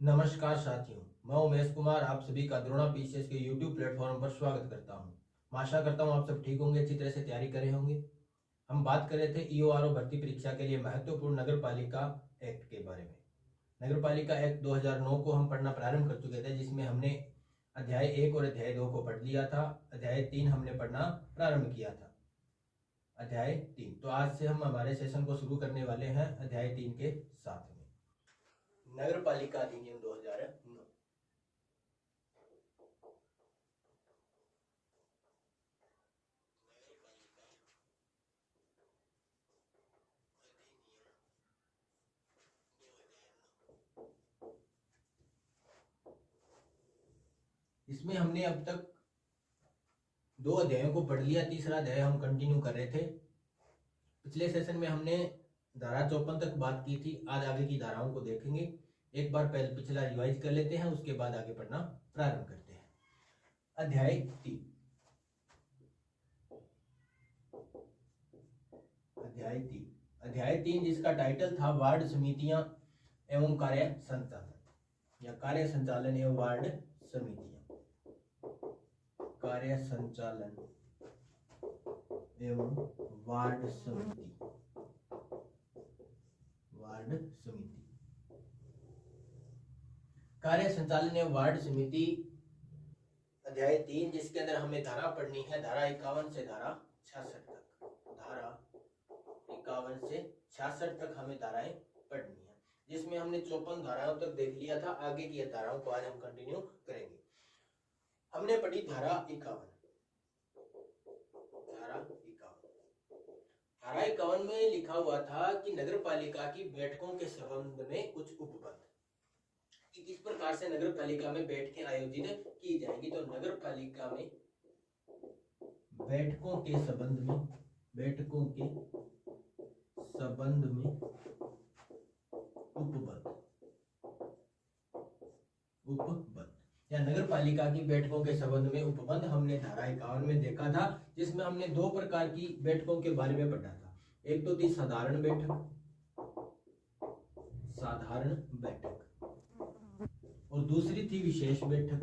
नमस्कार साथियों, मैं उमेश कुमार आप सभी का द्रोणा पीसीएस के यूट्यूब प्लेटफॉर्म पर स्वागत करता हूं। मैं आशा करता हूं आप सब ठीक होंगे, अच्छी तरह से तैयारी करे होंगे। हम बात कर रहे थे ईओआरओ भर्ती परीक्षा के लिए महत्वपूर्ण नगर पालिका एक्ट के बारे में। नगर पालिका एक्ट 2009 को हम पढ़ना प्रारंभ कर चुके थे, जिसमें हमने अध्याय 1 और अध्याय 2 को पढ़ लिया था। अध्याय 3 हमने पढ़ना प्रारंभ किया था। अध्याय 3 तो आज से हम हमारे सेशन को शुरू करने वाले हैं अध्याय 3 के साथ में। नगर पालिका अधिनियम 2009। इसमें हमने अब तक 2 अध्यायों को पढ़ लिया, तीसरा अध्याय हम कंटिन्यू कर रहे थे। पिछले सेशन में हमने धारा 54 तक बात की थी। आज आगे की धाराओं को देखेंगे। एक बार पहले पिछला रिवाइज कर लेते हैं, उसके बाद आगे पढ़ना प्रारंभ करते हैं। अध्याय 3। अध्याय 3 जिसका टाइटल था वार्ड समितियां एवं कार्य संचालन या कार्य संचालन एवं वार्ड समितियां। कार्य संचालन एवं वार्ड समिति। कार्य संचालन एवं वार्ड समिति अध्याय 3, जिसके अंदर हमें धारा पढ़नी है धारा 51 से धारा 66 तक। धारा 51 से 66 तक हमें धाराएं पढ़नी है, जिसमें हमने 54 धाराओं तक देख लिया था। आगे की धाराओं को आज हम कंटिन्यू करेंगे। हमने पढ़ी धारा 51। धारा 51 में लिखा हुआ था कि नगर पालिका की बैठकों के संबंध में कुछ उपबंध, कि किस प्रकार से नगर पालिका में बैठकें आयोजित की जाएंगी। तो नगर पालिका में बैठकों के संबंध में उपबंध या नगर पालिका की बैठकों के संबंध में उपबंध हमने धारा 51 में देखा था, जिसमें हमने 2 प्रकार की बैठकों के बारे में पढ़ा था। एक तो थी साधारण बैठक और दूसरी थी विशेष बैठक।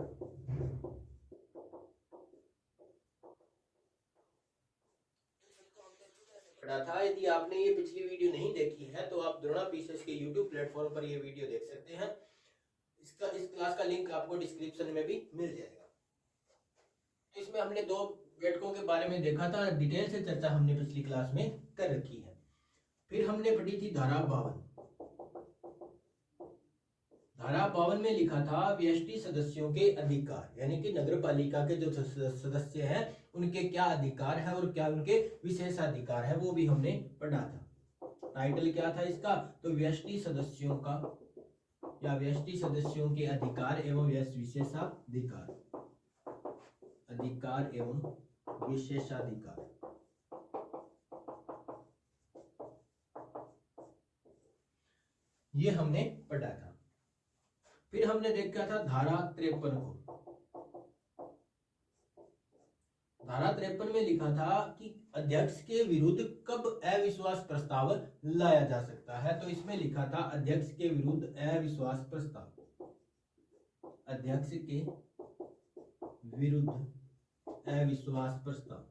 पढ़ा था। यदि आपने ये पिछली वीडियो नहीं देखी है तो आप द्रोणा पीसीएस के यूट्यूब प्लेटफॉर्म पर ये वीडियो देख सकते हैं। इस क्लास का लिंक आपको डिस्क्रिप्शन में भी मिल जाएगा। इसमें हमने 2 बैठकों के बारे में देखा था। डिटेल से चर्चा हमने पिछली क्लास में कर रखी है। फिर हमने पढ़ी थी धारा 52। धारा 52 में लिखा था व्यष्टि सदस्यों के अधिकार, यानी कि नगर पालिका के जो सदस्य हैं उनके क्या अधिकार है और क्या उनके विशेषाधिकार है, वो भी हमने पढ़ा था। टाइटल क्या था इसका? तो व्यष्टि सदस्यों का या व्यष्टि सदस्यों के अधिकार एवं विशेषाधिकार, अधिकार एवं विशेषाधिकार। ये हमने पढ़ा था। फिर हमने देखा था धारा 53 को। धारा 53 में लिखा था कि अध्यक्ष के विरुद्ध कब अविश्वास प्रस्ताव लाया जा सकता है। तो इसमें लिखा था अध्यक्ष के विरुद्ध अविश्वास प्रस्ताव। अध्यक्ष के विरुद्ध अविश्वास प्रस्ताव।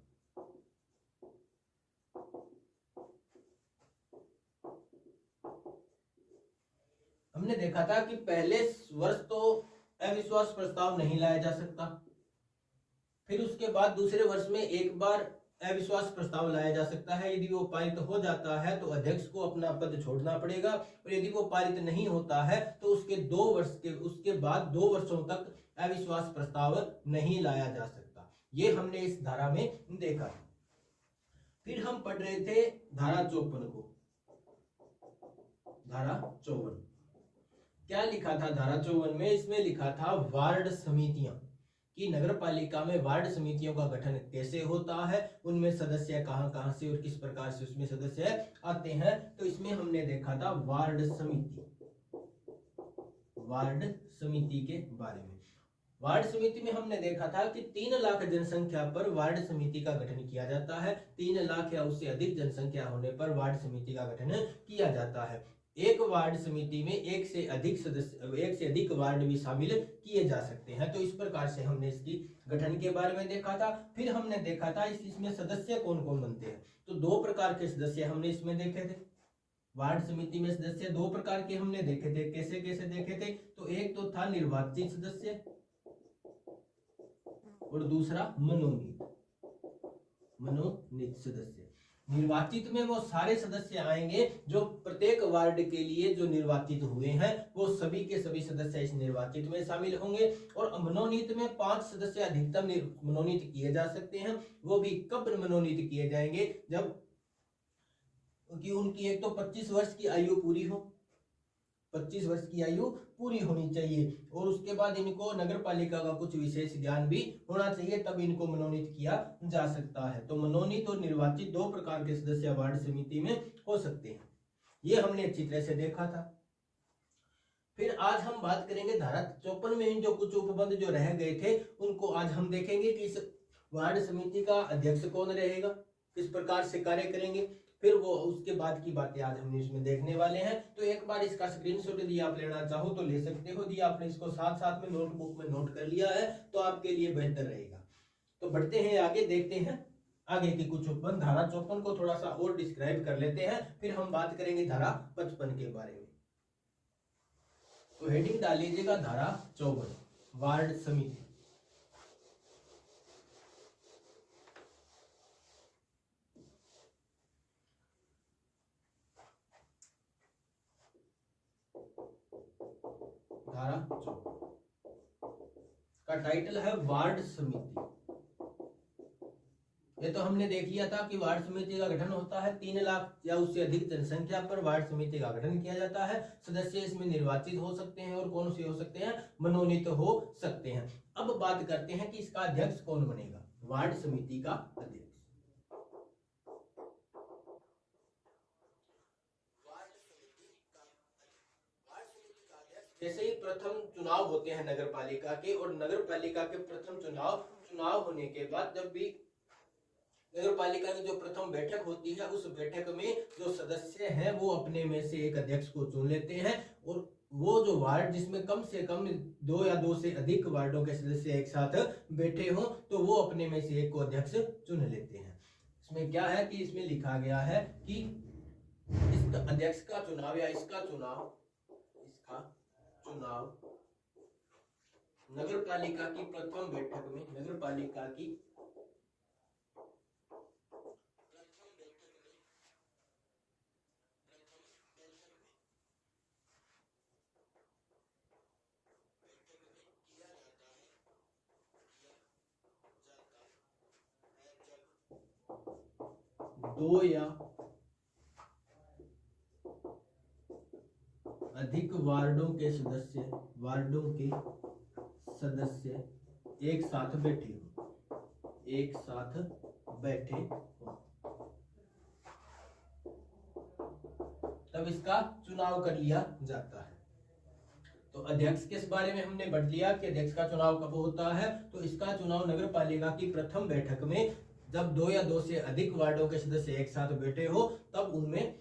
हमने देखा था कि पहले वर्ष तो अविश्वास प्रस्ताव नहीं लाया जा सकता, फिर उसके बाद दूसरे वर्ष में एक बार अविश्वास प्रस्ताव लाया जा सकता है। यदि वो पारित हो जाता है तो अध्यक्ष को अपना पद छोड़ना पड़ेगा, और यदि वो पारित नहीं होता है तो उसके बाद 2 वर्षों तक अविश्वास प्रस्ताव नहीं लाया जा सकता। ये हमने इस धारा में देखा। फिर हम पढ़ रहे थे धारा 54 को। धारा 54 क्या लिखा था? धारा 54 में इसमें लिखा था वार्ड समितियां, कि नगर पालिका में वार्ड समितियों का गठन कैसे होता है, उनमें सदस्य कहां से और किस प्रकार से उसमें सदस्य आते हैं। तो इसमें हमने देखा था वार्ड समिति के बारे में। वार्ड समिति में हमने देखा था कि 3 लाख जनसंख्या पर वार्ड समिति का गठन किया जाता है। 3 लाख या उससे अधिक जनसंख्या होने पर वार्ड समिति का गठन किया जाता है। एक वार्ड समिति में एक से अधिक वार्ड भी शामिल किए जा सकते हैं। तो इस प्रकार से हमने इसकी गठन के बारे में देखा था। फिर हमने देखा था इसमें सदस्य कौन कौन बनते हैं। तो दो प्रकार के सदस्य हमने इसमें देखे थे। वार्ड समिति में सदस्य दो प्रकार के हमने देखे थे। कैसे कैसे देखे थे? तो एक तो था निर्वाचित सदस्य और दूसरा मनोनीत सदस्य। निर्वाचित में वो सारे सदस्य आएंगे जो प्रत्येक वार्ड के लिए जो निर्वाचित हुए हैं, वो सभी के सभी सदस्य इस निर्वाचित में शामिल होंगे। और मनोनीत में 5 सदस्य अधिकतम मनोनीत किए जा सकते हैं। वो भी कब मनोनीत किए जाएंगे? जब कि उनकी एक तो 25 वर्ष की आयु पूरी हो, 25 वर्ष की आयु पूरी होनी चाहिए, और उसके बाद इनको नगर पालिका का कुछ विशेष ज्ञान भी होना चाहिए, तब इनको मनोनीत किया जा सकता है। तो मनोनीत और निर्वाचित दो प्रकार के सदस्य वार्ड समिति में हो सकते हैं। ये हमने अच्छी तरह से देखा था। फिर आज हम बात करेंगे धारा 54 में जो कुछ उपबंध जो रह गए थे उनको आज हम देखेंगे कि इस वार्ड समिति का अध्यक्ष कौन रहेगा, किस प्रकार से कार्य करेंगे। फिर वो उसके बाद की बातें आज हम इसमें देखने वाले हैं। तो एक बार इसका स्क्रीनशॉट यदि आप लेना चाहो तो ले सकते हो। यदि आपने इसको साथ साथ में नोटबुक में नोट कर लिया है तो आपके लिए बेहतर रहेगा। तो बढ़ते हैं आगे, देखते हैं आगे की कुछ उपबंध। धारा 54 को थोड़ा सा और डिस्क्राइब कर लेते हैं, फिर हम बात करेंगे धारा 55 के बारे में। तो हेडिंग डाल लीजिएगा धारा 54 वार्ड समिति। धारा 54 का टाइटल है वार्ड समिति। ये तो हमने देख लिया था कि वार्ड समिति का गठन होता है 3 लाख या उससे अधिक जनसंख्या पर वार्ड समिति का गठन किया जाता है। सदस्य इसमें निर्वाचित हो सकते हैं और कौन से हो सकते हैं? मनोनीत हो सकते हैं। अब बात करते हैं कि इसका अध्यक्ष कौन बनेगा, वार्ड समिति का अध्यक्ष। जैसे ही प्रथम चुनाव होते हैं नगर पालिका के, और नगर पालिका के प्रथम चुनाव होने के बाद जब भी नगर पालिका की जो प्रथम बैठक होती है, उस बैठक में जो सदस्य हैं वो अपने में से एक अध्यक्ष को चुन लेते हैं। और वो जो वार्ड जिसमें कम से कम 2 या 2 से अधिक वार्डों के सदस्य एक साथ बैठे हों, तो वो अपने में से एक को अध्यक्ष चुन लेते हैं। इसमें क्या है कि इसमें लिखा गया है कि इस अध्यक्ष का चुनाव या इसका चुनाव नगर पालिका की प्रथम बैठक में, नगर पालिका की 2 या अधिक वार्डों के सदस्य एक साथ बैठे हो, तब इसका चुनाव कर लिया जाता है। तो अध्यक्ष के बारे में हमने बढ़ लिया कि अध्यक्ष का चुनाव कब होता है। तो इसका चुनाव नगर पालिका की प्रथम बैठक में, जब 2 या 2 से अधिक वार्डों के सदस्य एक साथ बैठे हो, तब उनमें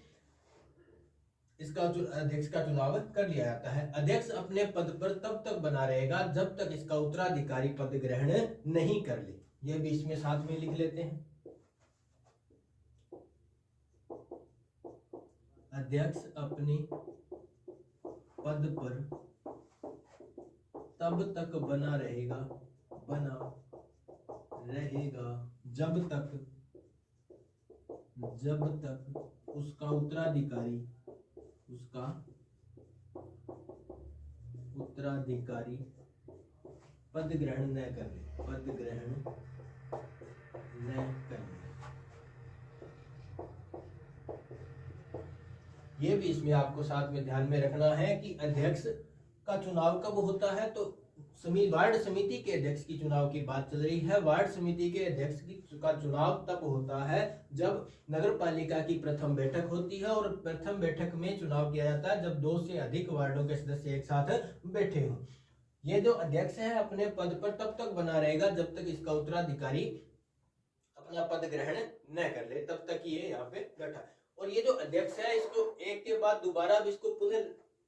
इसका अध्यक्ष का चुनाव कर लिया जाता है। अध्यक्ष अपने पद पर तब तक बना रहेगा जब तक इसका उत्तराधिकारी पद ग्रहण नहीं कर ले। यह भी इसमें साथ में लिख लेते हैं। अध्यक्ष अपने पद पर तब तक बना रहेगा जब तक उसका उत्तराधिकारी पद ग्रहण न कर ले। ये भी इसमें आपको साथ में ध्यान में रखना है कि अध्यक्ष का चुनाव कब होता है। तो वार्ड समिति के अध्यक्ष की चुनाव की बात चल रही है। वार्ड समिति के अध्यक्ष का चुनाव तब होता है जब नगर पालिका की प्रथम बैठक होती है, और प्रथम बैठक में चुनाव किया जाता है जब 2 से अधिक वार्डों के सदस्य एक साथ बैठे हों। ये जो अध्यक्ष है अपने पद पर तब तक बना रहेगा जब तक इसका उत्तराधिकारी अपना पद ग्रहण न कर ले, तब तक ये यहाँ पे बैठा। और ये जो अध्यक्ष है इसको एक के बाद दोबारा भी इसको पुनः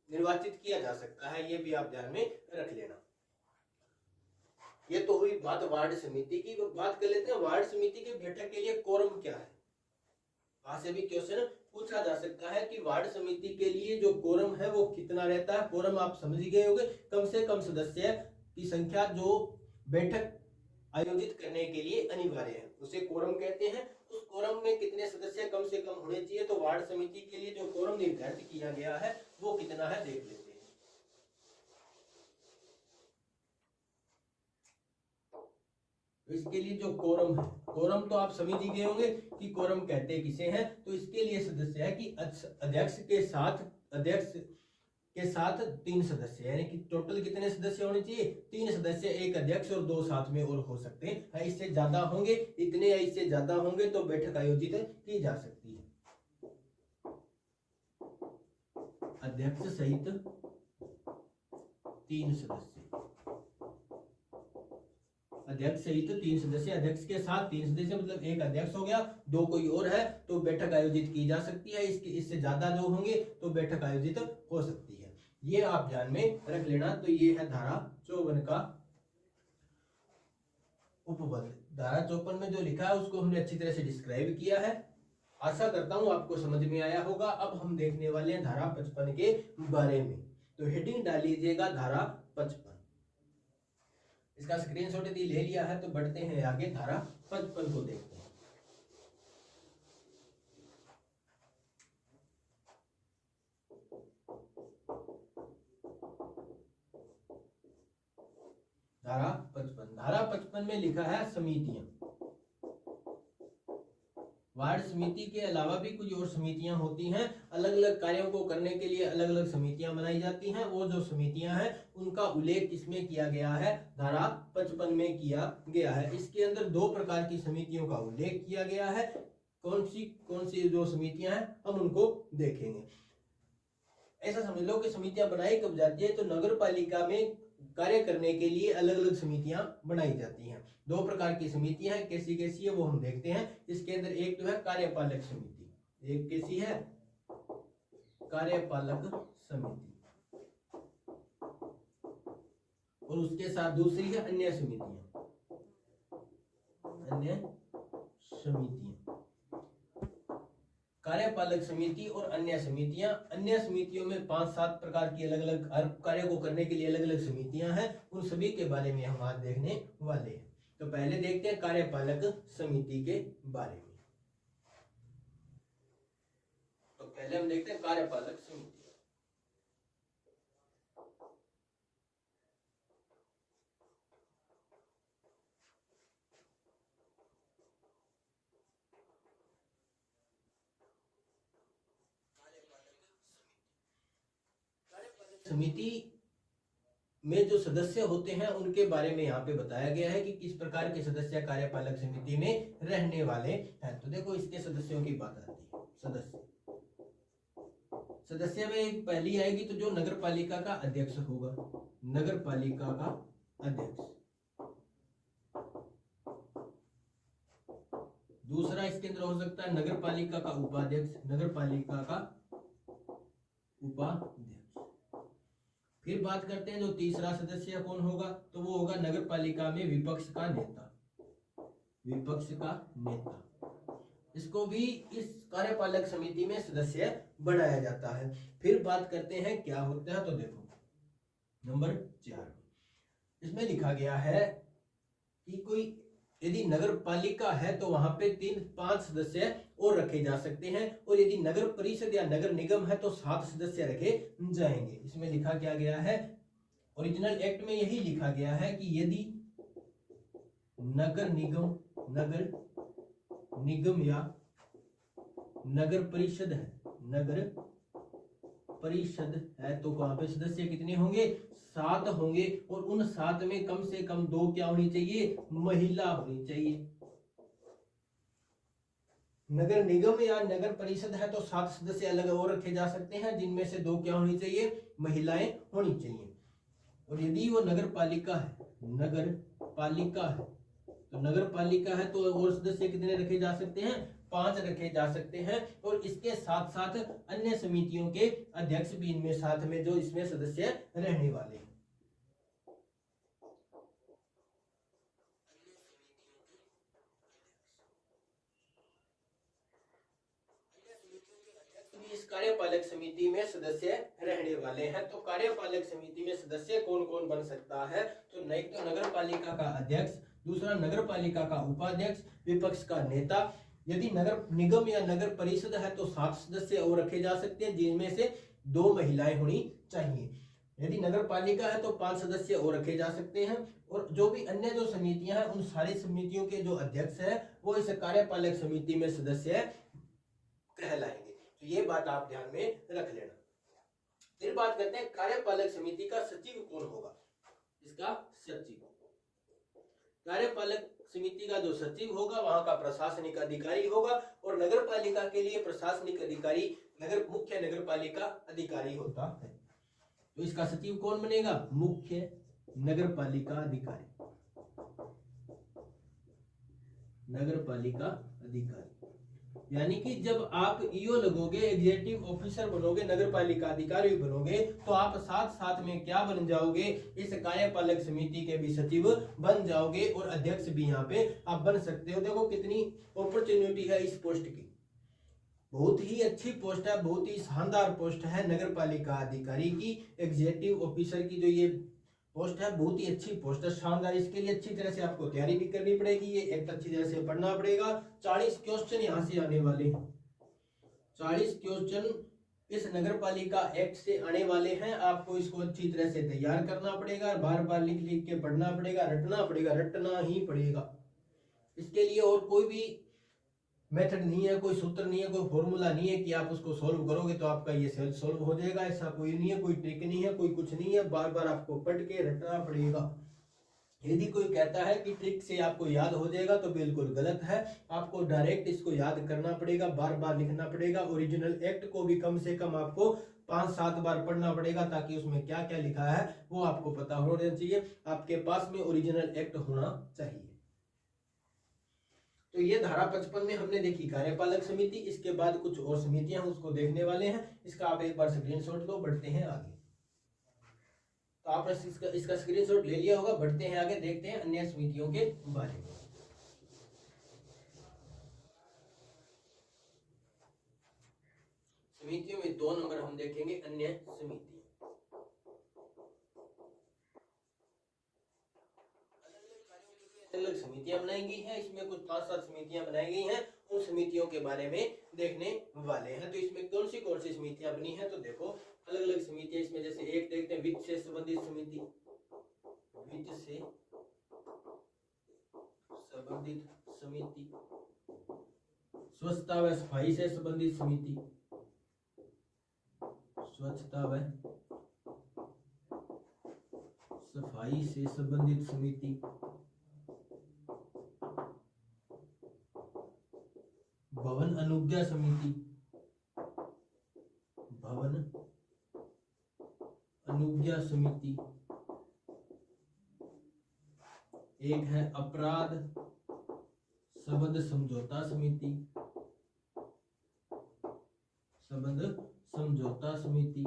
निर्वाचित किया जा सकता है, ये भी आप ध्यान में रख लेना। ये तो हुई बात वार्ड समिति की। बात कर लेते हैं वार्ड समिति की बैठक के लिए कोरम क्या है। वहां से भी क्वेश्चन पूछा जा सकता है कि वार्ड समिति के लिए जो कोरम है वो कितना रहता है। कोरम आप समझ गए होंगे, कम से कम सदस्य की संख्या जो बैठक आयोजित करने के लिए अनिवार्य है, उसे कोरम कहते हैं। उस कोरम में कितने सदस्य कम से कम होने चाहिए, तो वार्ड समिति के लिए जो कोरम निर्धारित किया गया है वो कितना है देख लेते हैं। इसके लिए जो कोरम है, कोरम तो आप समझ ही गए होंगे कि कोरम कहते किसे हैं। तो इसके लिए सदस्य है कि अध्यक्ष के साथ 3 सदस्य, यानी कि टोटल कितने सदस्य होने चाहिए, 3 सदस्य, एक अध्यक्ष और 2 साथ में और हो सकते हैं। इससे ज्यादा होंगे, इतने या इससे ज्यादा होंगे तो बैठक आयोजित की जा सकती है। अध्यक्ष सहित 3 सदस्य, अध्यक्ष सहित 3 सदस्य, अध्यक्ष के साथ 3 सदस्य मतलब एक अध्यक्ष हो गया, 2 कोई और है तो बैठक आयोजित की जा सकती है। इससे ज्यादा जो होंगे तो बैठक आयोजित हो सकती है, ये आप ध्यान में रख लेना। तो ये है धारा 54 का उपबंध। धारा 54 में जो लिखा है उसको हमने अच्छी तरह से डिस्क्राइब किया है, आशा करता हूं आपको समझ में आया होगा। अब हम देखने वाले हैं धारा 55 के बारे में। तो हेडिंग डाल लीजिएगा धारा 55। इसका स्क्रीनशॉट यदि ले लिया है तो बढ़ते हैं आगे, धारा 55 को देखते हैं। धारा 55 में लिखा है समितियां। वार्ड समिति के अलावा भी कुछ और समितियां होती हैं, अलग अलग कार्यों को करने के लिए अलग अलग समितियां बनाई जाती हैं। वो जो समितियां हैं उनका उल्लेख इसमें किया गया है, धारा 55 में किया गया है। इसके अंदर 2 प्रकार की समितियों का उल्लेख किया गया है। कौन सी जो समितियां हैं हम उनको देखेंगे। ऐसा समझ लो कि समितियां बनाई कब जाती है, तो नगर पालिका में कार्य करने के लिए अलग अलग समितियां बनाई जाती हैं। 2 प्रकार की समितियां हैं, कैसी कैसी है वो हम देखते हैं। इसके अंदर एक तो है कार्यपालक समिति, एक कैसी है, कार्यपालक समिति, और उसके साथ दूसरी है अन्य समितियां, अन्य समितियां। कार्यपालक समिति और अन्य समितियां, अन्य समितियों में 5-7 प्रकार की अलग अलग कार्यों को करने के लिए अलग अलग समितियां हैं। उन सभी के बारे में हम आज देखने वाले हैं। तो पहले देखते हैं कार्यपालक समिति के बारे में। तो पहले हम देखते हैं कार्यपालक समिति। समिति में जो सदस्य होते हैं उनके बारे में यहाँ पे बताया गया है कि किस प्रकार के सदस्य कार्यपालक समिति में रहने वाले हैं। तो देखो इसके सदस्यों की बात आती है। सदस्य में एक पहली आएगी तो जो नगर पालिका का अध्यक्ष होगा, नगर पालिका का अध्यक्ष। दूसरा इसके अंदर हो सकता है नगर पालिका का उपाध्यक्ष, नगर पालिका का उपाध्यक्ष। फिर बात करते हैं जो तीसरा सदस्य कौन होगा, तो वो होगा नगर पालिका में विपक्ष का नेता, विपक्ष का नेता। इसको भी इस कार्यपालक समिति में सदस्य बनाया जाता है। फिर बात करते हैं क्या होता है, तो देखो नंबर 4 इसमें लिखा गया है कि कोई यदि नगर पालिका है तो वहां पे 3-5 सदस्य और रखे जा सकते हैं, और यदि नगर परिषद या नगर निगम है तो 7 सदस्य रखे जाएंगे। इसमें लिखा क्या गया है, ओरिजिनल एक्ट में यही लिखा गया है कि यदि नगर निगम या नगर परिषद है, नगर परिषद है तो वहां पे सदस्य कितने होंगे, 7 होंगे। और उन 7 में कम से कम 2 क्या होनी चाहिए, महिला होनी चाहिए। नगर निगम या नगर परिषद है तो 7 सदस्य अलग और रखे जा सकते हैं, जिनमें से 2 क्या होनी चाहिए, महिलाएं होनी चाहिए। और यदि वो नगर पालिका है, नगर पालिका है तो नगर पालिका है तो और सदस्य कितने रखे जा सकते हैं, 5 रखे जा सकते हैं और इसके साथ साथ अन्य समितियों के अध्यक्ष भी इनमें साथ में जो इसमें सदस्य रहने वाले हैं। इस कार्यपालक समिति में सदस्य रहने वाले हैं। तो कार्यपालक समिति में सदस्य कौन कौन बन सकता है? तो एक तो नगर पालिका का अध्यक्ष, दूसरा नगर पालिका का उपाध्यक्ष, विपक्ष का नेता। यदि नगर निगम या नगर परिषद है तो 7 सदस्य और रखे जा सकते हैं, जिनमें से 2 महिलाएं होनी चाहिए। यदि नगर पालिका है तो 5 सदस्य और रखे जा सकते हैं। और जो भी अन्य जो समितियां हैं उन सारी समितियों के जो अध्यक्ष है वो इस कार्यपालक समिति में सदस्य कहलाएंगे। तो ये बात आप ध्यान में रख लेना। फिर बात करते हैं कार्यपालक समिति का सचिव कौन होगा। इसका सचिव, कार्यपालक समिति का जो सचिव होगा वहां का प्रशासनिक अधिकारी होगा और नगर पालिका के लिए प्रशासनिक अधिकारी मुख्य नगर पालिका अधिकारी होता है। तो इसका सचिव कौन बनेगा? मुख्य नगर पालिका अधिकारी, नगर पालिका अधिकारी। यानी कि जब आप ईओ लगोगे, एग्जीक्यूटिव ऑफिसर बनोगे, नगर पालिका अधिकारी बनोगे, तो आप साथ साथ में क्या बन जाओगे? इस कार्यपालक समिति के भी सचिव बन जाओगे और अध्यक्ष भी यहाँ पे आप बन सकते हो। देखो कितनी अपॉर्चुनिटी है इस पोस्ट की, बहुत ही अच्छी पोस्ट है, बहुत ही शानदार पोस्ट है नगर पालिका अधिकारी की। एग्जीक्यूटिव ऑफिसर की जो ये पोस्ट है बहुत ही अच्छी पोस्ट है, शानदार। इसके लिए अच्छी तरह से आपको तैयारी भी करनी पड़ेगी, ये एक अच्छी तरह से पढ़ना पड़ेगा। 40 क्वेश्चन यहाँ से आने वाले हैं, 40 क्वेश्चन इस नगर पालिका एक्ट से आने वाले हैं। आपको इसको अच्छी तरह से तैयार करना पड़ेगा, बार बार लिख लिख के पढ़ना पड़ेगा, रटना ही पड़ेगा। इसके लिए और कोई भी मेथड नहीं है, कोई सूत्र नहीं है, कोई फॉर्मूला नहीं है कि आप उसको सॉल्व करोगे तो आपका ये सेल्फ सॉल्व हो जाएगा। ऐसा कोई नहीं है, कोई ट्रिक नहीं है, कोई कुछ नहीं है। बार बार आपको पढ़ के रटना पड़ेगा। यदि कोई कहता है कि ट्रिक से आपको याद हो जाएगा तो बिल्कुल गलत है। आपको डायरेक्ट इसको याद करना पड़ेगा, बार बार लिखना पड़ेगा। ओरिजिनल एक्ट को भी कम से कम आपको 5-7 बार पढ़ना पड़ेगा ताकि उसमें क्या क्या लिखा है वो आपको पता होना चाहिए। आपके पास में ओरिजिनल एक्ट होना चाहिए। तो ये धारा 55 में हमने देखी कार्यपालक समिति। इसके बाद कुछ और समितियां उसको देखने वाले हैं। इसका आप एक बार स्क्रीनशॉट लो, बढ़ते हैं आगे। तो आपने इसका स्क्रीनशॉट ले लिया होगा, बढ़ते हैं आगे, देखते हैं अन्य समितियों के बारे में। समितियों में 2 नंबर हम देखेंगे अन्य समिति। अलग समितियां बनाई गई हैं, इसमें कुछ 5-7 समितियां बनाई गई हैं। उन समितियों के बारे में देखने वाले हैं। तो इसमें कौन सी समितियां बनी हैं? तो देखो अलग अलग समितियां इसमें, जैसे एक देखते हैं वित्त से संबंधित समिति, वित्त से संबंधित समिति, स्वच्छता व सफाई से संबंधित समिति, स्वच्छता व सफाई से संबंधित समिति, भवन अनुज्ञा समिति, भवन अनुज्ञा समिति, एक है अपराध संबंध समझौता समिति, संबंध समझौता समिति,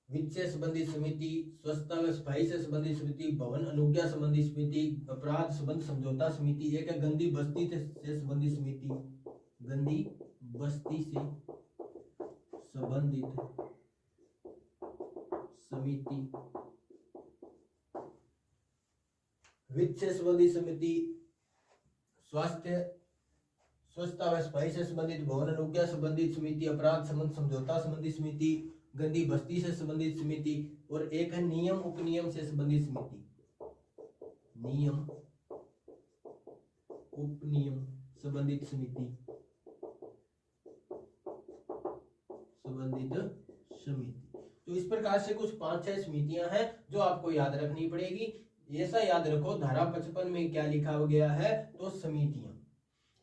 वित्त से संबंधित समिति, स्वच्छता व सफाई से संबंधित समिति, भवन अनुज्ञा संबंधी समिति, अपराध संबंध समझौता समिति, एक है गंदी बस्ती से संबंधित समिति, गंदी बस्ती से संबंधित समिति, वित्त से संबंधित समिति, स्वच्छता व सफाई से संबंधित, भवन अनुज्ञा संबंधित समिति, अपराध संबंध समझौता संबंधित समिति, गंदी बस्ती से संबंधित समिति, और एक है नियम उपनियम से संबंधित समिति, नियम उपनियम संबंधित समिति, तो इस प्रकार से कुछ 5-6 समितियां हैं जो आपको याद रखनी पड़ेगी। ऐसा याद रखो, धारा 55 में क्या लिखा गया है? तो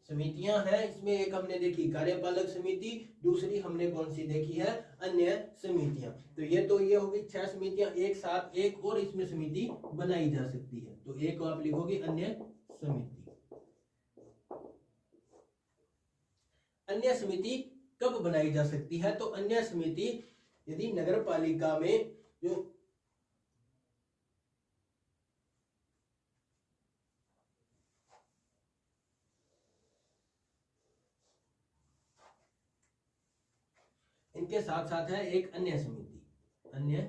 समितियां हैं, इसमें एक हमने देखी कार्यपालक समिति, दूसरी हमने कौन सी देखी है, अन्य समितियां। तो ये होगी 6 समितियां, एक साथ एक और इसमें समिति बनाई जा सकती है। तो एक आप लिखोगे अन्य समिति। अन्य समिति कब बनाई जा सकती है, तो अन्य समिति यदि नगर पालिका में जो इनके साथ साथ है एक अन्य समिति, अन्य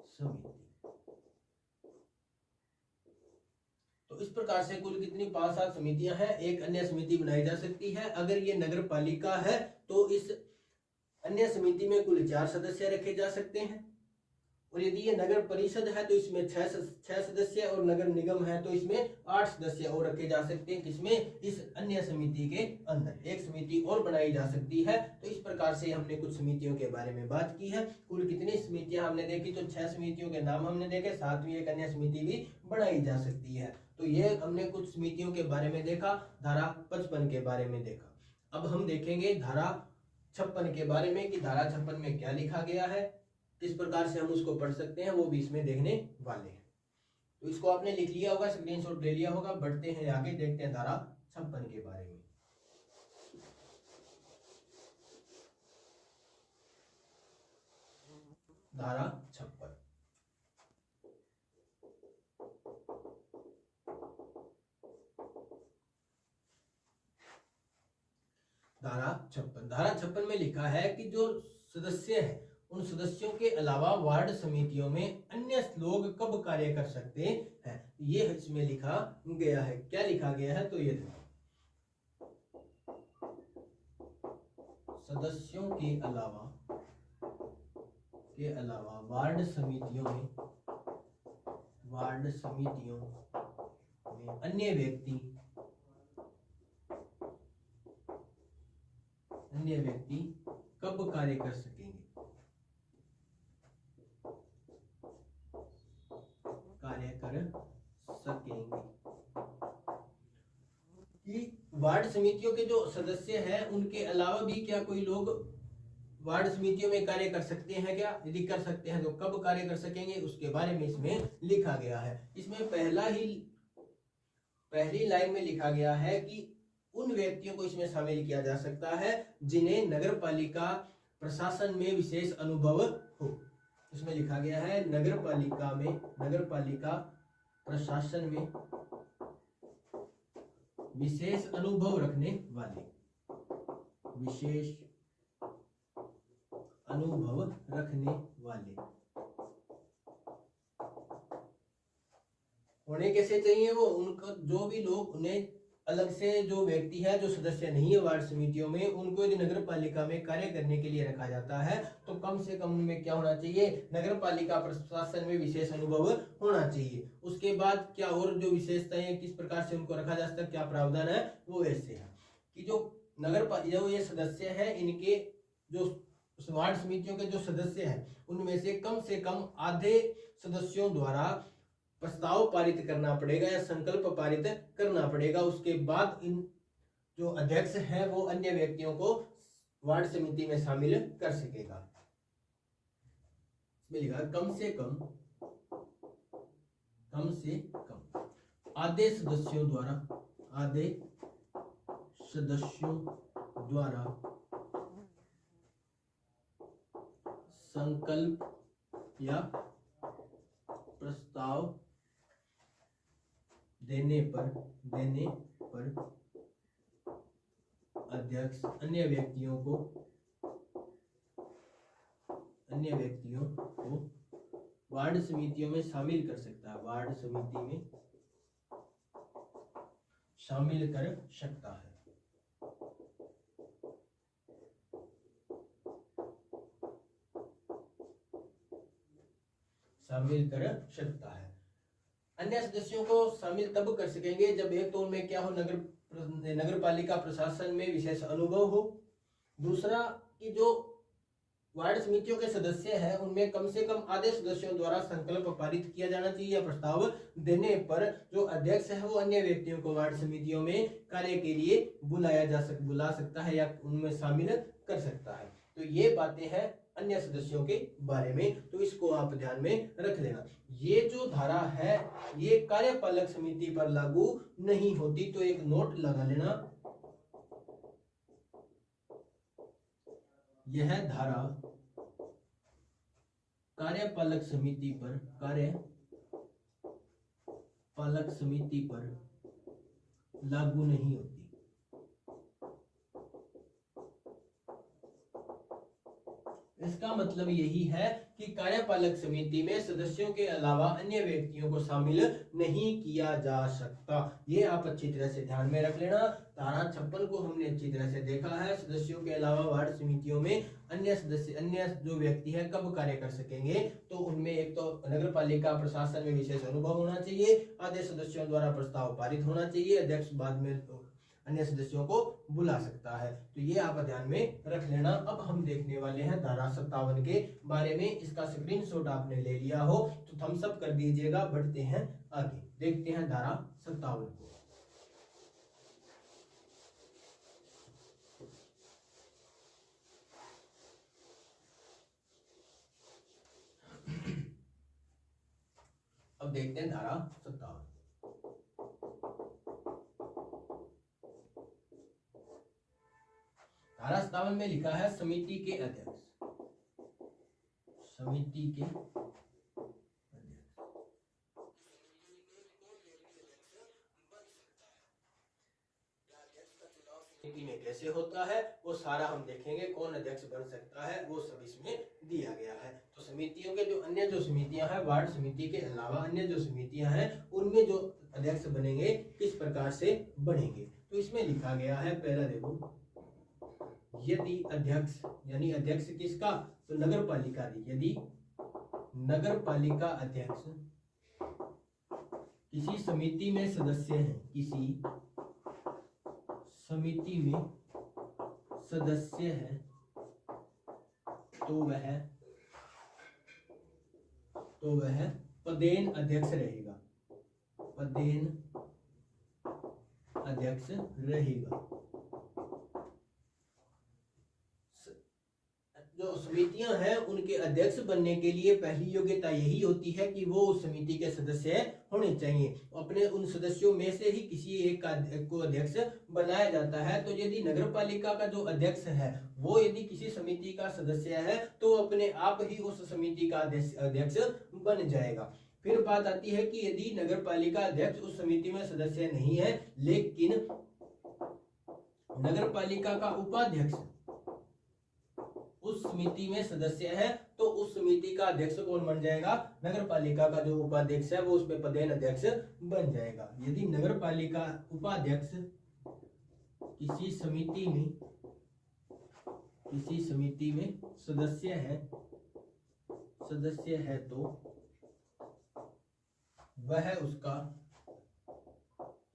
समिति। तो इस प्रकार से कुल कितनी 5-7 समितियां हैं, एक अन्य समिति बनाई जा सकती है। अगर ये नगर पालिका है तो इस अन्य समिति में कुल 4 सदस्य रखे जा सकते हैं, और यदि ये नगर परिषद है तो इसमें 6 सदस्य, और नगर निगम है तो इसमें 8 सदस्य और रखे जा सकते हैं। किसमें, इस अन्य समिति के अंदर एक समिति और बनाई जा सकती है। तो इस प्रकार से हमने कुछ समितियों के बारे में बात की है। कुल कितनी समितियां हमने देखी, तो 6 समितियों के नाम हमने देखे, साथ में एक अन्य समिति भी बनाई जा सकती है। तो ये हमने कुछ समितियों के बारे में देखा, धारा 55 के बारे में देखा। अब हम देखेंगे धारा 56 के बारे में कि धारा 56 में क्या लिखा गया है, किस प्रकार से हम उसको पढ़ सकते हैं, वो भी इसमें देखने वाले हैं। तो इसको आपने लिख लिया होगा, स्क्रीनशॉट ले लिया होगा। बढ़ते हैं आगे, देखते हैं धारा 56 के बारे में। धारा 56, धारा 56 में लिखा है कि जो सदस्य है उन सदस्यों के अलावा वार्ड समितियों में अन्य लोग कब कार्य कर सकते हैं, ये इसमें लिखा गया है। क्या लिखा गया है, तो ये देखो, सदस्यों के अलावा वार्ड समितियों में अन्य व्यक्ति कब कार्य कर सकेंगे, कि वार्ड समितियों के जो सदस्य हैं उनके अलावा भी क्या कोई लोग वार्ड समितियों में कार्य कर सकते हैं क्या, यदि कर सकते हैं तो कब कार्य कर सकेंगे, उसके बारे में इसमें लिखा गया है। इसमें पहली लाइन में लिखा गया है कि उन व्यक्तियों को इसमें शामिल किया जा सकता है जिन्हें नगर पालिका प्रशासन में विशेष अनुभव हो। इसमें लिखा गया है नगर पालिका प्रशासन में विशेष अनुभव रखने वाले, होने कैसे चाहिए, वो उनका जो भी लोग, उन्हें अलग से जो व्यक्ति है जो सदस्य नहीं है वार्ड समितियों में, उनको यदि नगर पालिका में कार्य करने के लिए रखा जाता है तो कम से कम उनमें क्या होना चाहिए, नगर पालिका प्रशासन में विशेष अनुभव होना चाहिए। उसके बाद क्या और जो विशेषताएं, किस प्रकार से उनको रखा जा सकता है, क्या प्रावधान है, वो ऐसे है कि जो ये सदस्य है, इनके जो वार्ड समितियों के जो सदस्य हैं उनमें से कम आधे सदस्यों द्वारा प्रस्ताव पारित करना पड़ेगा या संकल्प पारित करना पड़ेगा। उसके बाद इन जो अध्यक्ष है वो अन्य व्यक्तियों को वार्ड समिति में शामिल कर सकेगा। इसमें लिखा कम से कम आधे सदस्यों द्वारा संकल्प या प्रस्ताव देने पर अध्यक्ष अन्य व्यक्तियों को वार्ड समितियों में शामिल कर सकता है, वार्ड समिति में शामिल कर सकता है। अन्य सदस्यों को शामिल तब कर सकेंगे जब एक तो उनमें क्या हो, नगर पालिका प्रशासन में विशेष अनुभव हो, दूसरा कि जो वार्ड समितियों के सदस्य हैं उनमें कम से कम आधे सदस्यों द्वारा संकल्प पारित किया जाना चाहिए या प्रस्ताव देने पर जो अध्यक्ष है वो अन्य व्यक्तियों को वार्ड समितियों में कार्य के लिए बुला सकता है या उनमें शामिल कर सकता है। तो ये बातें हैं अन्य सदस्यों के बारे में, तो इसको आप ध्यान में रख लेना। ये जो धारा है ये कार्यपालक समिति पर लागू नहीं होती, तो एक नोट लगा लेना। यह धारा कार्यपालक समिति पर लागू नहीं होती। इसका मतलब यही है कि कार्यपालक समिति में सदस्यों के अलावा अन्य व्यक्तियों को शामिल नहीं किया जा सकता। ये आप अच्छी तरह से ध्यान में रख लेना। धारा 56 को हमने अच्छी तरह से देखा है। सदस्यों के अलावा वार्ड समितियों में अन्य जो व्यक्ति है कब कार्य कर सकेंगे, तो उनमें एक तो नगर पालिका प्रशासन में विशेष अनुभव होना चाहिए, आधे सदस्यों द्वारा प्रस्ताव पारित होना चाहिए, अध्यक्ष बाद में अन्य सदस्यों को बुला सकता है। तो ये आप ध्यान में रख लेना। अब हम देखने वाले हैं धारा 57 के बारे में। इसका स्क्रीनशॉट आपने ले लिया हो तो थम्स अप कर दीजिएगा। बढ़ते हैं आगे, देखते हैं धारा 57 को। अब देखते हैं धारा 57। धारा 57 में लिखा है समिति के अध्यक्ष समिति में कैसे होता है वो सारा हम देखेंगे। कौन अध्यक्ष बन सकता है वो सब इसमें दिया गया है। तो समितियों के जो अन्य जो समितियां हैं, वार्ड समिति के अलावा अन्य जो समितियां हैं उनमें जो अध्यक्ष बनेंगे किस प्रकार से बनेंगे, तो इसमें लिखा गया है। पहला देखो, यदि अध्यक्ष यानी अध्यक्ष किसका, तो नगर पालिका। यदि नगर पालिका अध्यक्ष किसी समिति में सदस्य है, किसी समिति में सदस्य है, तो वह पदेन अध्यक्ष रहेगा। पदेन अध्यक्ष रहेगा। जो समितियां हैं उनके अध्यक्ष बनने के लिए पहली योग्यता यही होती है कि वो उस समिति के सदस्य होने चाहिए। अपने उन सदस्यों में से ही किसी एक को अध्यक्ष बनाया जाता है। तो यदि नगर पालिका का जो अध्यक्ष है वो यदि किसी समिति का सदस्य है तो अपने आप ही उस समिति का अध्यक्ष बन जाएगा। फिर बात आती है कि यदि नगर पालिका अध्यक्ष उस समिति में सदस्य नहीं है लेकिन नगर पालिका का उपाध्यक्ष उस समिति में सदस्य है, तो उस समिति का अध्यक्ष कौन बन जाएगा, नगर पालिका का जो उपाध्यक्ष है वो उसमें पदेन अध्यक्ष बन जाएगा। यदि नगर पालिका उपाध्यक्ष किसी समिति में सदस्य है तो वह उसका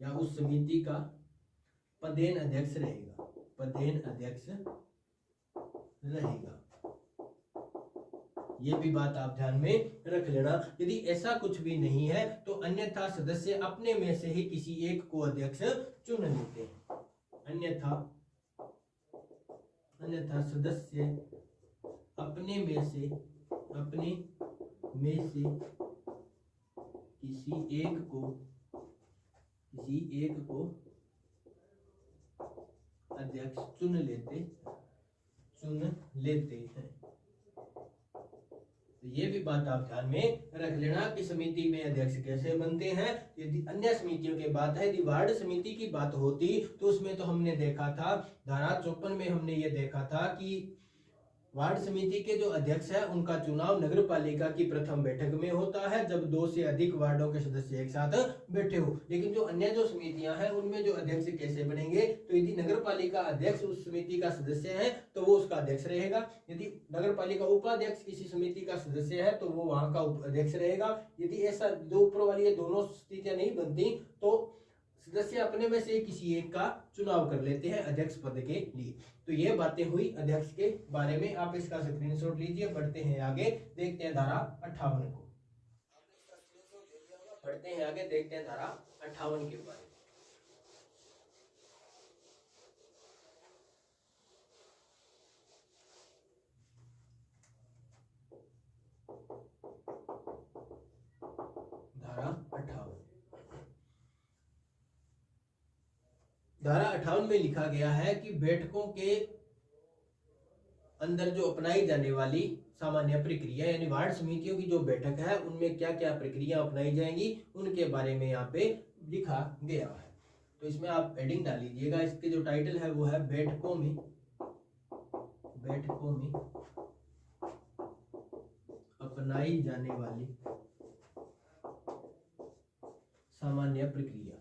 या उस समिति का पदेन अध्यक्ष रहेगा। पदेन अध्यक्ष रहेगा। ये भी बात आप ध्यान में रख लेना। यदि ऐसा कुछ भी नहीं है तो अन्यथा सदस्य अपने में से ही किसी एक को अध्यक्ष चुन लेते हैं। अन्यथा सदस्य अपने में से किसी एक को अध्यक्ष चुन लेते हैं। तो ये भी बात आप ध्यान में रख लेना कि समिति में अध्यक्ष कैसे बनते हैं। यदि अन्य समितियों की बात है, यदि वार्ड समिति की बात होती तो उसमें तो हमने देखा था धारा 54 में हमने ये देखा था कि वार्ड समिति के जो अध्यक्ष है उनका चुनाव नगर पालिका की प्रथम बैठक में होता है जब 2 से अधिक वार्डों के सदस्य एक साथ बैठे हो। लेकिन जो अन्य जो समितियां हैं उनमें जो अध्यक्ष कैसे बनेंगे, तो यदि नगर पालिका अध्यक्ष उस समिति का सदस्य है तो वो उसका अध्यक्ष रहेगा। यदि नगर पालिका उपाध्यक्ष किसी समिति का सदस्य है तो वो वहां का अध्यक्ष रहेगा। यदि ऐसा जो ऊपर वाली ये दोनों स्थितियां नहीं बनती तो सदस्य अपने में से किसी एक का चुनाव कर लेते हैं अध्यक्ष पद के लिए। तो ये बातें हुई अध्यक्ष के बारे में। आप इसका स्क्रीनशॉट लीजिए। बढ़ते हैं आगे, देखते हैं धारा 58 को। बढ़ते हैं आगे, देखते हैं धारा 58 के बारे में। धारा 58 में लिखा गया है कि बैठकों के अंदर जो अपनाई जाने वाली सामान्य प्रक्रिया, यानी वार्ड समितियों की जो बैठक है उनमें क्या क्या प्रक्रिया अपनाई जाएंगी उनके बारे में यहाँ पे लिखा गया है। तो इसमें आप हेडिंग डाल लीजिएगा। इसके जो टाइटल है वो है बैठकों में अपनाई जाने वाली सामान्य प्रक्रिया।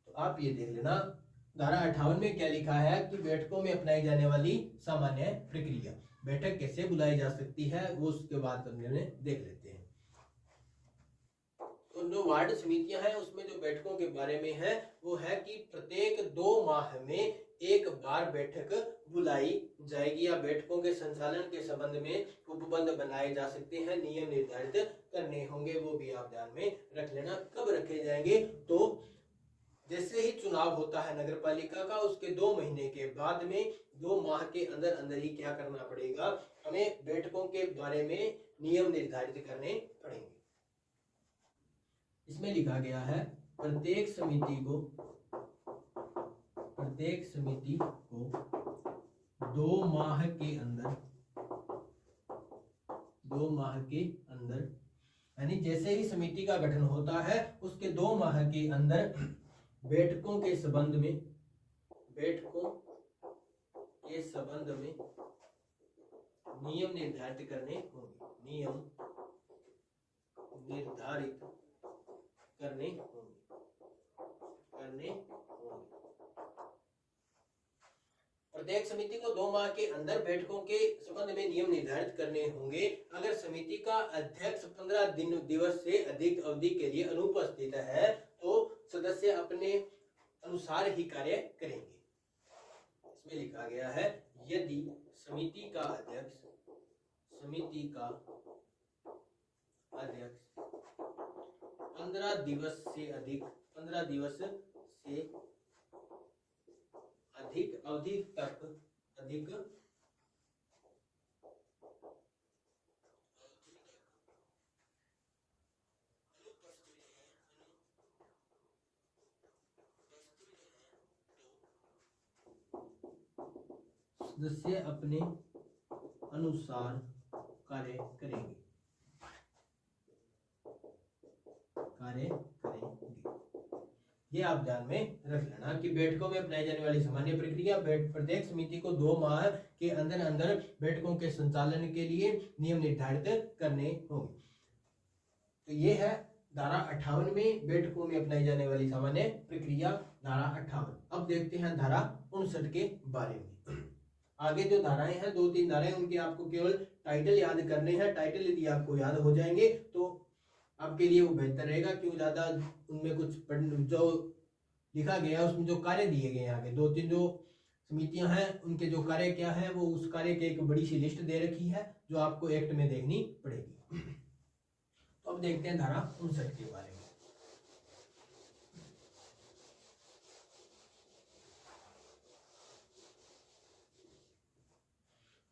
आप ये देख लेना धारा 58 में क्या लिखा है कि बैठकों में अपनाई जाने वाली सामान्य प्रक्रिया, बैठक कैसे बुलाई जा सकती है वो उसके बाद हम देख लेते हैं। तो जो वार्ड समितियां हैं उसमें जो बैठकों के बारे में है वो है कि प्रत्येक 2 माह में एक बार बैठक बुलाई जाएगी या बैठकों के संचालन के संबंध में उपबंध बनाए जा सकते हैं, नियम निर्धारित करने होंगे, वो भी आप ध्यान में रख लेना। कब रखे जाएंगे? तो जैसे ही चुनाव होता है नगर पालिका का उसके 2 महीने के बाद में 2 माह के अंदर अंदर ही क्या करना पड़ेगा, हमें बैठकों के बारे में नियम निर्धारित करने पड़ेंगे। इसमें लिखा गया है प्रत्येक समिति को 2 माह के अंदर यानी जैसे ही समिति का गठन होता है उसके 2 माह के अंदर बैठकों के संबंध में नियम निर्धारित करने होंगे, प्रत्येक समिति को 2 माह के अंदर बैठकों के संबंध में नियम निर्धारित करने होंगे। अगर समिति का अध्यक्ष 15 दिवस से अधिक अवधि के लिए अनुपस्थित है तो सदस्य अपने अनुसार ही कार्य करेंगे। इसमें लिखा गया है यदि समिति का अध्यक्ष 15 दिवस से अधिक अवधि तक सदस्य अपने अनुसार कार्य करेंगे। ये आप ध्यान में रख लेना कि बैठकों में अपनाई जाने वाली सामान्य प्रक्रिया, प्रत्येक समिति को 2 माह के अंदर अंदर बैठकों के संचालन के लिए नियम निर्धारित करने होंगे। तो ये है धारा 58 में बैठकों में अपनाई जाने वाली सामान्य प्रक्रिया, धारा 58। अब देखते हैं धारा 59 के बारे में। आगे जो धाराएं हैं 2-3 धाराएं, उनके आपको केवल टाइटल याद करने हैं। टाइटल यदि आपको याद हो जाएंगे तो आपके लिए वो बेहतर रहेगा, क्यों ज्यादा उनमें कुछ जो लिखा गया उसमें जो कार्य दिए गए हैं, आगे 2-3 जो समितियां हैं उनके जो कार्य क्या है वो उस कार्य की एक बड़ी सी लिस्ट दे रखी है जो आपको एक्ट में देखनी पड़ेगी। तो अब देखते हैं धारा 59 के बारे में।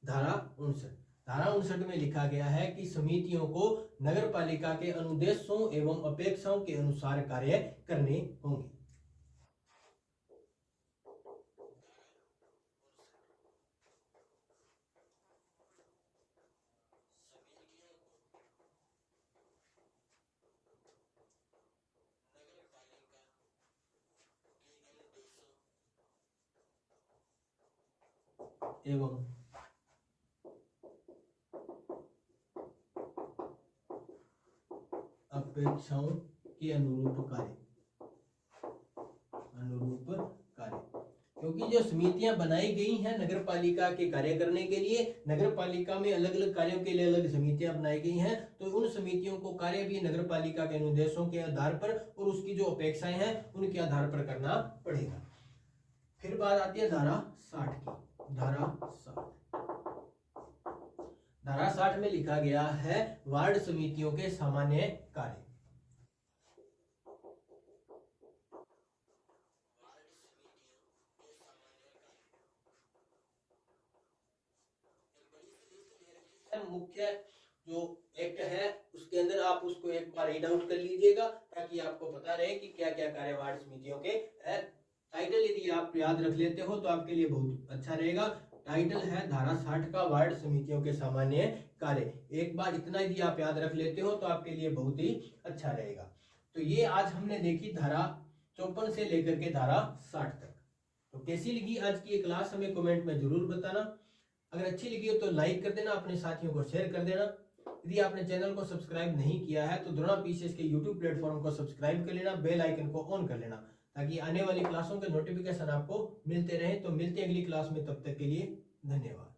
धारा 59 में लिखा गया है कि समितियों को नगर पालिका के अनुदेशों एवं अपेक्षाओं के अनुसार कार्य करने होंगे। एवं अपेक्षाओं के अनुरूप कार्य, क्योंकि क्योंकि जो समितियां बनाई गई हैं नगर पालिका के कार्य करने के लिए, नगर पालिका में अलग अलग कार्यों के लिए अलग समितियां बनाई गई हैं, तो उन समितियों को कार्य भी नगर पालिका के अनुदेशों के आधार पर और उसकी जो अपेक्षाएं हैं उनके आधार पर करना पड़ेगा। फिर बात आती है धारा 60 की। धारा 60 में लिखा गया है वार्ड समितियों के सामान्य कार्य। मुख्य जो एक्ट है उसके अंदर आप उसको एक बार रीड आउट कर लीजिएगा ताकि आपको पता रहे कि क्या क्या कार्य वार्ड समितियों के है। टाइटल यदि आप याद रख लेते हो तो आपके लिए बहुत अच्छा रहेगा। टाइटल है धारा 60 का वार्ड समितियों के सामान्य कार्य। एक बार इतना यदि आप याद रख लेते हो तो आपके लिए बहुत ही अच्छा रहेगा। तो ये आज हमने देखी धारा 54 से लेकर के धारा 60 तक। तो कैसी लगी आज की ये क्लास हमें कमेंट में जरूर बताना। अगर अच्छी लगी हो तो लाइक कर देना, अपने साथियों को शेयर कर देना। यदि आपने चैनल को सब्सक्राइब नहीं किया है तो द्रोणा पीसीएस के यूट्यूब प्लेटफॉर्म को सब्सक्राइब कर लेना, बेल आइकन को ऑन कर लेना ताकि आने वाली क्लासों के नोटिफिकेशन आपको मिलते रहे। तो मिलते हैं अगली क्लास में, तब तक के लिए धन्यवाद।